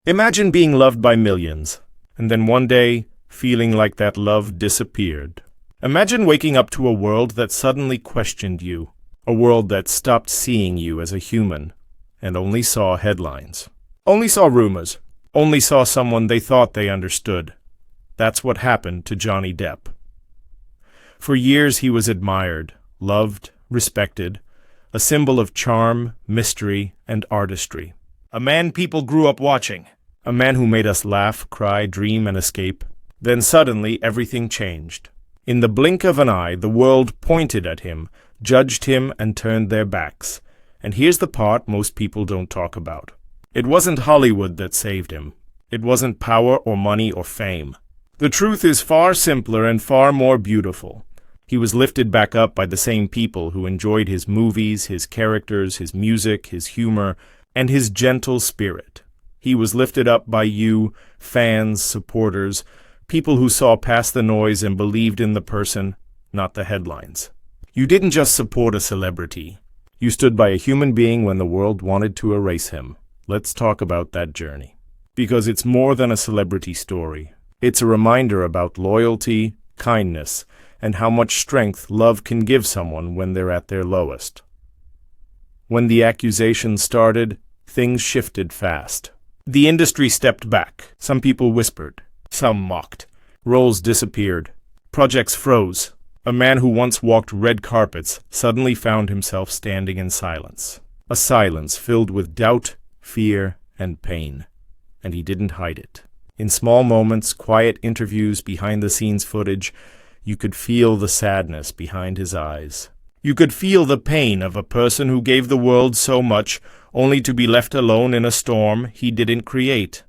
Imagine being loved by millions, and then one day, feeling like that love disappeared. Imagine waking up to a world that suddenly questioned you, a world that stopped seeing you as a human, and only saw headlines. Only saw rumors, only saw someone they thought they understood. That's what happened to Johnny Depp. For years he was admired, loved, respected, a symbol of charm, mystery, and artistry. A man people grew up watching. A man who made us laugh, cry, dream, and escape. Then suddenly everything changed. In the blink of an eye, the world pointed at him, judged him, and turned their backs. And here's the part most people don't talk about. It wasn't Hollywood that saved him. It wasn't power or money or fame. The truth is far simpler and far more beautiful. He was lifted back up by the same people who enjoyed his movies, his characters, his music, his humor, and his gentle spirit. He was lifted up by you, fans, supporters, people who saw past the noise and believed in the person, not the headlines. You didn't just support a celebrity. You stood by a human being when the world wanted to erase him. Let's talk about that journey. Because it's more than a celebrity story. It's a reminder about loyalty, kindness, and how much strength love can give someone when they're at their lowest. When the accusations started, things shifted fast. The industry stepped back. Some people whispered. Some mocked. Roles disappeared. Projects froze. A man who once walked red carpets suddenly found himself standing in silence. A silence filled with doubt, fear, and pain. And he didn't hide it. In small moments, quiet interviews, behind-the-scenes footage, you could feel the sadness behind his eyes. You could feel the pain of a person who gave the world so much, only to be left alone in a storm he didn't create.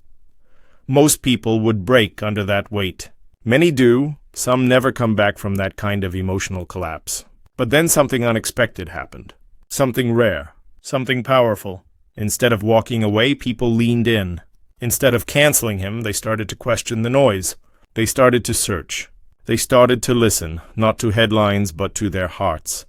Most people would break under that weight. Many do. Some never come back from that kind of emotional collapse. But then something unexpected happened. Something rare. Something powerful. Instead of walking away, people leaned in. Instead of canceling him, they started to question the noise. They started to search. They started to listen, not to headlines, but to their hearts.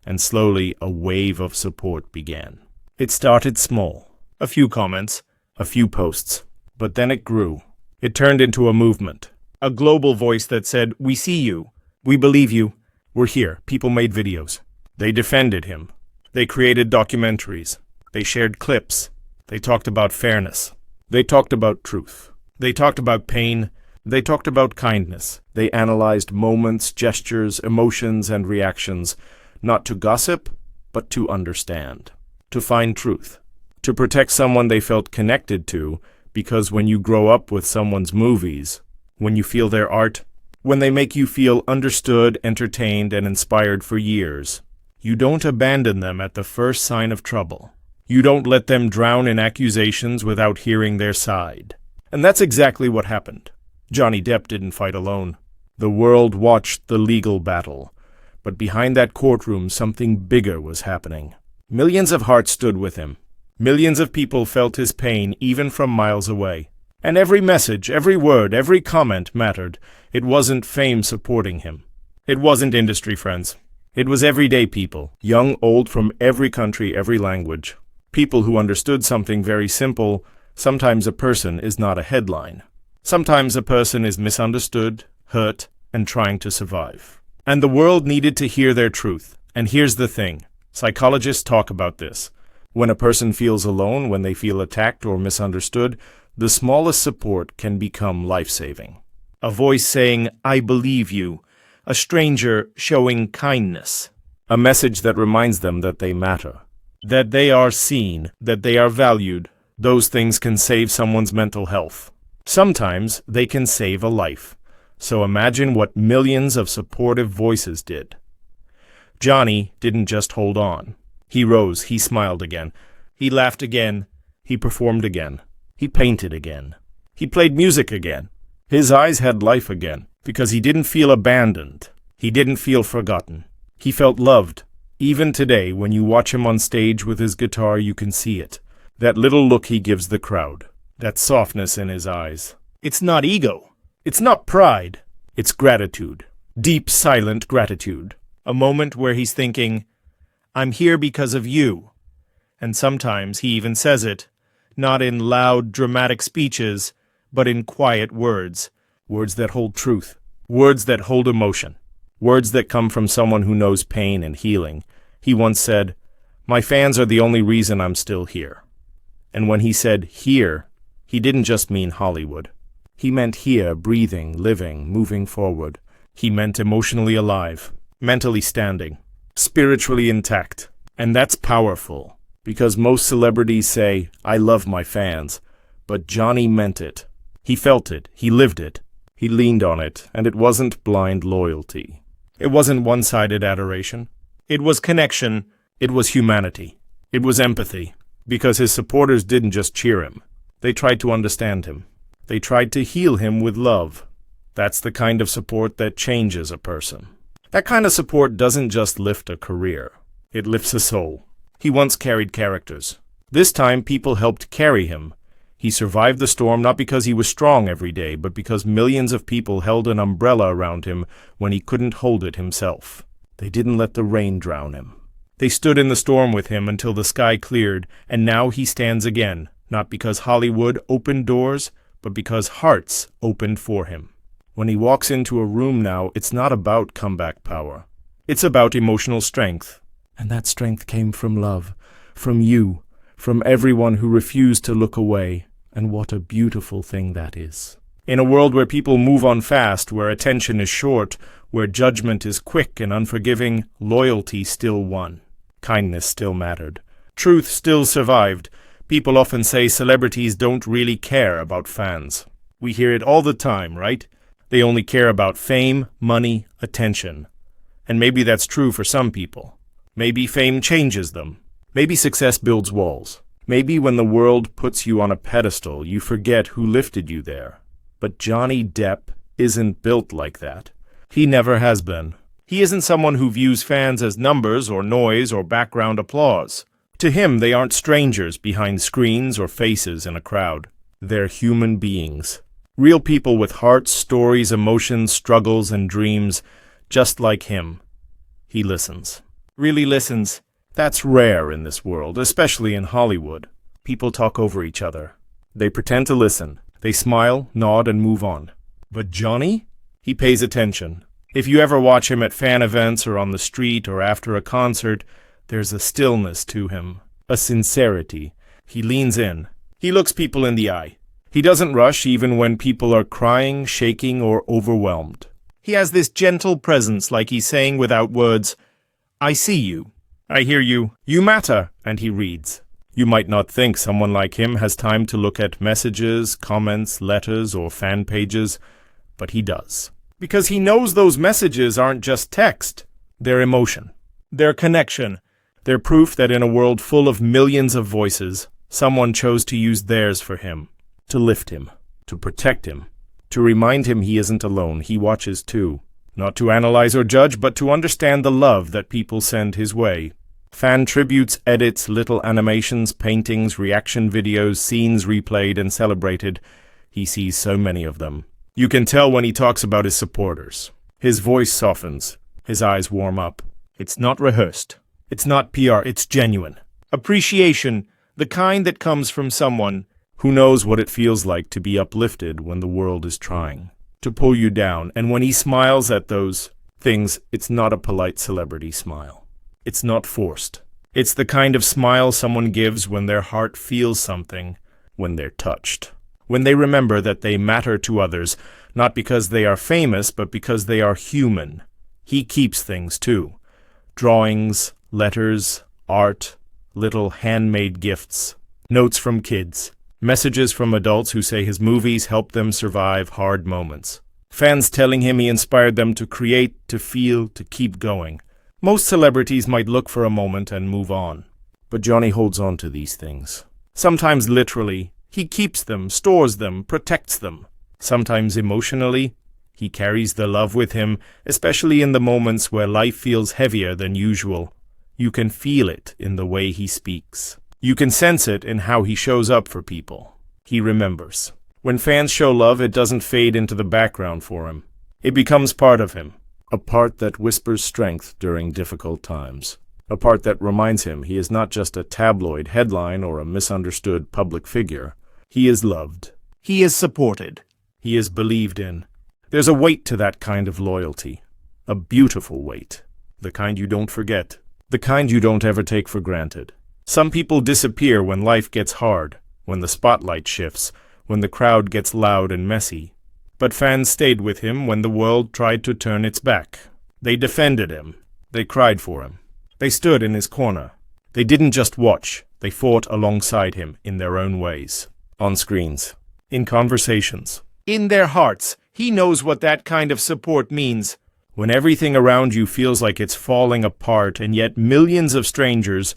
And slowly, a wave of support began. It started small. A few comments, a few posts. But then it grew. It turned into a movement. A global voice that said, "We see you. We believe you. We're here." People made videos. They defended him. They created documentaries. They shared clips. They talked about fairness. They talked about truth. They talked about pain. They talked about kindness. They analyzed moments, gestures, emotions, and reactions, not to gossip, but to understand, to find truth, to protect someone they felt connected to, because when you grow up with someone's movies, when you feel their art, when they make you feel understood, entertained, and inspired for years, you don't abandon them at the first sign of trouble. You don't let them drown in accusations without hearing their side. And that's exactly what happened. Johnny Depp didn't fight alone. The world watched the legal battle. But behind that courtroom, something bigger was happening. Millions of hearts stood with him. Millions of people felt his pain even from miles away. And every message, every word, every comment mattered. It wasn't fame supporting him. It wasn't industry friends. It was everyday people, young, old, from every country, every language. People who understood something very simple. Sometimes a person is not a headline. Sometimes a person is misunderstood, hurt, and trying to survive. And the world needed to hear their truth. And here's the thing. Psychologists talk about this. When a person feels alone, when they feel attacked or misunderstood, the smallest support can become life-saving. A voice saying, "I believe you." A stranger showing kindness. A message that reminds them that they matter. That they are seen, that they are valued. Those things can save someone's mental health. Sometimes they can save a life. So imagine what millions of supportive voices did. Johnny didn't just hold on. He rose, he smiled again. He laughed again. He performed again. He painted again. He played music again. His eyes had life again, because he didn't feel abandoned. He didn't feel forgotten. He felt loved. Even today, when you watch him on stage with his guitar, you can see it. That little look he gives the crowd. That softness in his eyes. It's not ego. It's not pride. It's gratitude. Deep, silent gratitude. A moment where he's thinking, "I'm here because of you." And sometimes he even says it, not in loud, dramatic speeches, but in quiet words. Words that hold truth. Words that hold emotion. Words that come from someone who knows pain and healing. He once said, "My fans are the only reason I'm still here." And when he said here, he didn't just mean Hollywood. He meant here, breathing, living, moving forward. He meant emotionally alive, mentally standing, spiritually intact. And that's powerful, because most celebrities say, "I love my fans," but Johnny meant it. He felt it, he lived it, he leaned on it, and it wasn't blind loyalty. It wasn't one-sided adoration. It was connection, it was humanity, it was empathy, because his supporters didn't just cheer him. They tried to understand him. They tried to heal him with love. That's the kind of support that changes a person. That kind of support doesn't just lift a career. It lifts a soul. He once carried characters. This time, people helped carry him. He survived the storm not because he was strong every day, but because millions of people held an umbrella around him when he couldn't hold it himself. They didn't let the rain drown him. They stood in the storm with him until the sky cleared, and now he stands again, not because Hollywood opened doors, but because hearts opened for him. When he walks into a room now, it's not about comeback power. It's about emotional strength. And that strength came from love, from you, from everyone who refused to look away. And what a beautiful thing that is. In a world where people move on fast, where attention is short, where judgment is quick and unforgiving, loyalty still won. Kindness still mattered. Truth still survived. People often say celebrities don't really care about fans. We hear it all the time, right? They only care about fame, money, attention. And maybe that's true for some people. Maybe fame changes them. Maybe success builds walls. Maybe when the world puts you on a pedestal, you forget who lifted you there. But Johnny Depp isn't built like that. He never has been. He isn't someone who views fans as numbers or noise or background applause. To him, they aren't strangers behind screens or faces in a crowd. They're human beings. Real people with hearts, stories, emotions, struggles, and dreams, just like him. He listens. Really listens. That's rare in this world, especially in Hollywood. People talk over each other. They pretend to listen. They smile, nod, and move on. But Johnny? He pays attention. If you ever watch him at fan events or on the street or after a concert, there's a stillness to him, a sincerity. He leans in. He looks people in the eye. He doesn't rush even when people are crying, shaking, or overwhelmed. He has this gentle presence, like he's saying without words, "I see you. I hear you. You matter." And he reads. You might not think someone like him has time to look at messages, comments, letters, or fan pages, but he does. Because he knows those messages aren't just text. They're emotion. They're connection. They're proof that in a world full of millions of voices, someone chose to use theirs for him, to lift him, to protect him, to remind him he isn't alone. He watches too. Not to analyze or judge, but to understand the love that people send his way. Fan tributes, edits, little animations, paintings, reaction videos, scenes replayed and celebrated. He sees so many of them. You can tell when he talks about his supporters. His voice softens. His eyes warm up. It's not rehearsed. It's not PR. It's genuine. Appreciation, the kind that comes from someone who knows what it feels like to be uplifted when the world is trying to pull you down. And when he smiles at those things, it's not a polite celebrity smile. It's not forced. It's the kind of smile someone gives when their heart feels something, when they're touched. When they remember that they matter to others, not because they are famous, but because they are human. He keeps things too. Drawings, letters, art, little handmade gifts, notes from kids, messages from adults who say his movies helped them survive hard moments. Fans telling him he inspired them to create, to feel, to keep going. Most celebrities might look for a moment and move on. But Johnny holds on to these things. Sometimes literally, he keeps them, stores them, protects them. Sometimes emotionally, he carries the love with him, especially in the moments where life feels heavier than usual. You can feel it in the way he speaks. You can sense it in how he shows up for people. He remembers. When fans show love, it doesn't fade into the background for him. It becomes part of him, a part that whispers strength during difficult times. A part that reminds him he is not just a tabloid headline or a misunderstood public figure. He is loved. He is supported. He is believed in. There's a weight to that kind of loyalty. A beautiful weight. The kind you don't forget. The kind you don't ever take for granted. Some people disappear when life gets hard, when the spotlight shifts, when the crowd gets loud and messy. But fans stayed with him when the world tried to turn its back. They defended him. They cried for him. They stood in his corner. They didn't just watch. They fought alongside him in their own ways. On screens. In conversations. In their hearts. He knows what that kind of support means. When everything around you feels like it's falling apart, and yet millions of strangers,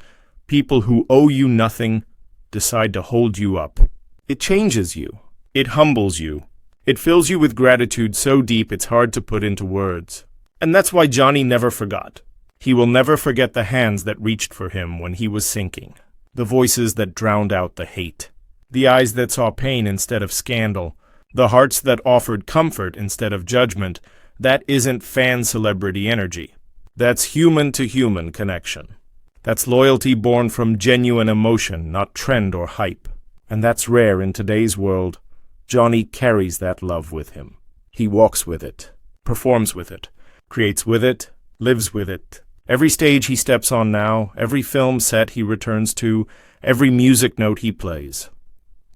people who owe you nothing, decide to hold you up. It changes you. It humbles you. It fills you with gratitude so deep it's hard to put into words. And that's why Johnny never forgot. He will never forget the hands that reached for him when he was sinking. The voices that drowned out the hate. The eyes that saw pain instead of scandal. The hearts that offered comfort instead of judgment. That isn't fan celebrity energy. That's human-to-human connection. That's loyalty born from genuine emotion, not trend or hype. And that's rare in today's world. Johnny carries that love with him. He walks with it, performs with it, creates with it, lives with it. Every stage he steps on now, every film set he returns to, every music note he plays.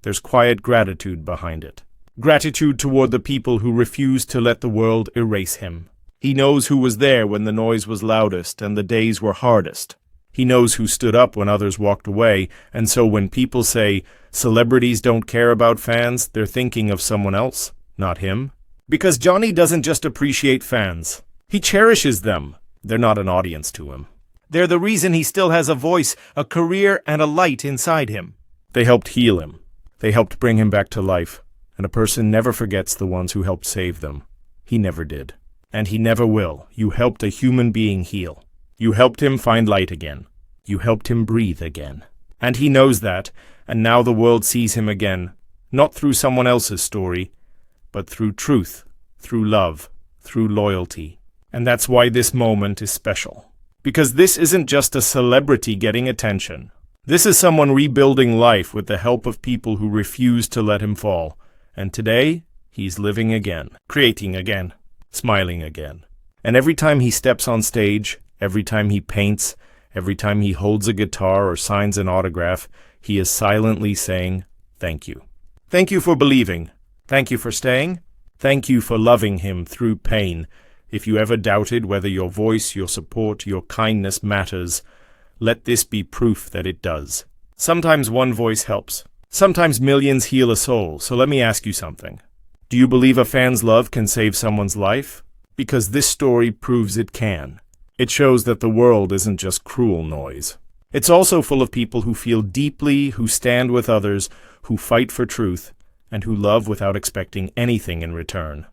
There's quiet gratitude behind it. Gratitude toward the people who refused to let the world erase him. He knows who was there when the noise was loudest and the days were hardest. He knows who stood up when others walked away, and so when people say celebrities don't care about fans, they're thinking of someone else, not him. Because Johnny doesn't just appreciate fans. He cherishes them. They're not an audience to him. They're the reason he still has a voice, a career, and a light inside him. They helped heal him. They helped bring him back to life. And a person never forgets the ones who helped save them. He never did. And he never will. You helped a human being heal. You helped him find light again. You helped him breathe again. And he knows that, and now the world sees him again, not through someone else's story, but through truth, through love, through loyalty. And that's why this moment is special. Because this isn't just a celebrity getting attention. This is someone rebuilding life with the help of people who refused to let him fall. And today, he's living again, creating again, smiling again. And every time he steps on stage, every time he paints, every time he holds a guitar or signs an autograph, he is silently saying, thank you. Thank you for believing. Thank you for staying. Thank you for loving him through pain. If you ever doubted whether your voice, your support, your kindness matters, let this be proof that it does. Sometimes one voice helps. Sometimes millions heal a soul, so let me ask you something. Do you believe a fan's love can save someone's life? Because this story proves it can. It shows that the world isn't just cruel noise. It's also full of people who feel deeply, who stand with others, who fight for truth, and who love without expecting anything in return.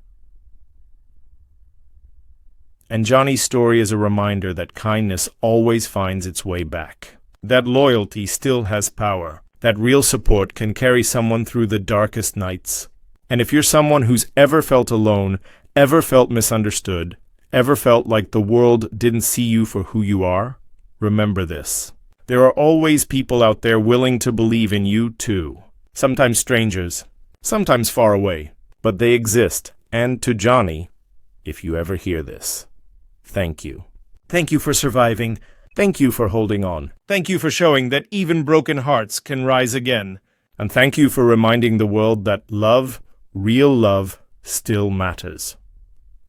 And Johnny's story is a reminder that kindness always finds its way back. That loyalty still has power. That real support can carry someone through the darkest nights. And if you're someone who's ever felt alone, ever felt misunderstood, ever felt like the world didn't see you for who you are, remember this. There are always people out there willing to believe in you too. Sometimes strangers, sometimes far away, but they exist. And to Johnny, if you ever hear this, thank you. Thank you for surviving. Thank you for holding on. Thank you for showing that even broken hearts can rise again. And thank you for reminding the world that love, real love, still matters.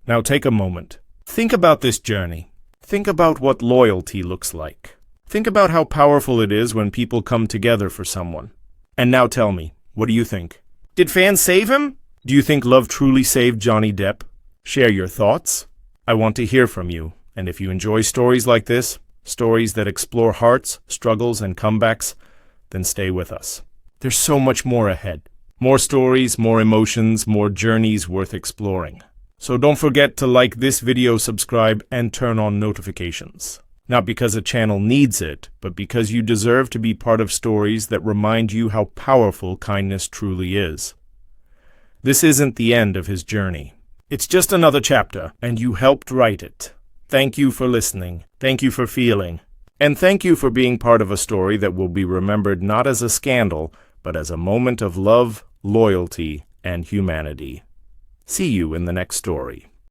Now take a moment. Think about this journey. Think about what loyalty looks like. Think about how powerful it is when people come together for someone. And now tell me, what do you think? Did fans save him? Do you think love truly saved Johnny Depp? Share your thoughts. I want to hear from you. And if you enjoy stories like this, stories that explore hearts, struggles, and comebacks, then stay with us. There's so much more ahead. More stories, more emotions, more journeys worth exploring. So don't forget to like this video, subscribe, and turn on notifications. Not because a channel needs it, but because you deserve to be part of stories that remind you how powerful kindness truly is. This isn't the end of his journey. It's just another chapter, and you helped write it. Thank you for listening. Thank you for feeling. And thank you for being part of a story that will be remembered not as a scandal, but as a moment of love, loyalty, and humanity. See you in the next story.